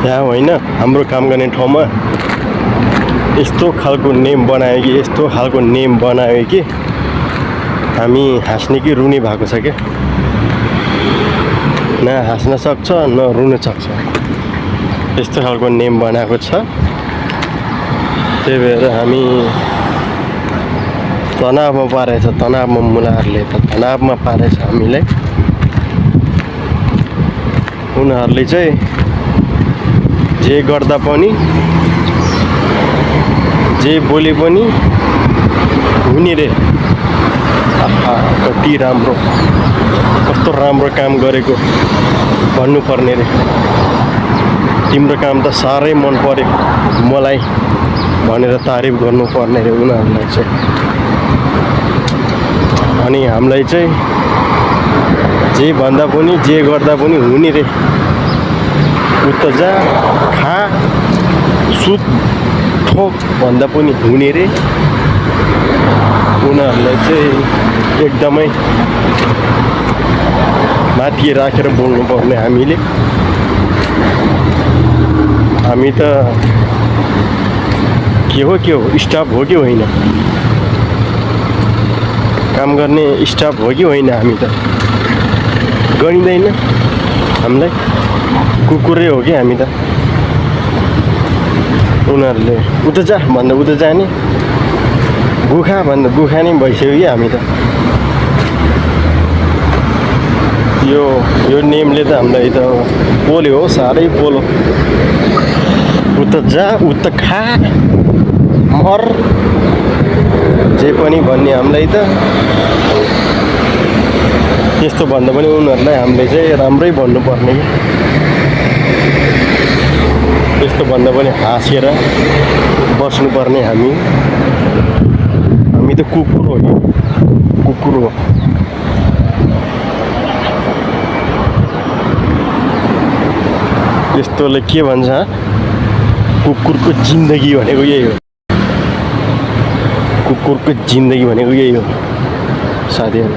यहाँ होइन हाम्रो काम गर्ने ठाउँमा यस्तो खालको नेम बनायो कि यस्तो खालको नेम बनायो कि हामी हाँस्ने कि रुने भएको छ क्या। न हाँस्न सक्छ न रुन सक्छ, यस्तो खालको नेम बनाएको छ। त्यही भएर हामी तनावमा पारेछ, तनावमा मुलाहरूले त तनावमा पारेछ हामीलाई। उनीहरूले चाहिँ जे गर्दा पनि जे बोले पनि हुने रे। आहा, कति राम्रो, कस्तो राम्रो काम गरेको भन्नुपर्ने रे। तिम्रो काम त साह्रै मन पर्यो मलाई भनेर तारिफ गर्नुपर्ने रे उनीहरूलाई चाहिँ। अनि हामीलाई चाहिँ जे भन्दा पनि जे गर्दा पनि हुने रे। उता जा, खा, सुत, ठोक भन्दा पनि हुने रे। उनीहरूलाई चाहिँ एकदमै माथि राखेर बोल्नुपर्ने हामीले। हामी त के हो स्टाफ हो कि होइन, काम गर्ने स्टाफ हो कि होइन। हामी त गनिँदैन हामीलाई, कुकुरै हो कि हामी त। उनीहरूले उता जा भन्दा उता जाने, गुखा भन्दा गुखा नै भइसक्यो कि हामी त। यो नेमले त हामीलाई त पोल्यो हो, साह्रै पोलो। उता जा, उता खा, मर, जे पनि भन्ने हामीलाई त। यस्तो भन्दा पनि उनीहरूलाई हामीले चाहिँ राम्रै भन्नुपर्ने कि। यस्तो भन्दा पनि हाँसेर बस्नुपर्ने हामी त कुकुर हो कि कुकुर हो। यस्तोले के भन्छ, कुकुरको जिन्दगी भनेको यही हो। कुकुरको जिन्दगी भनेको यही हो साथीहरू।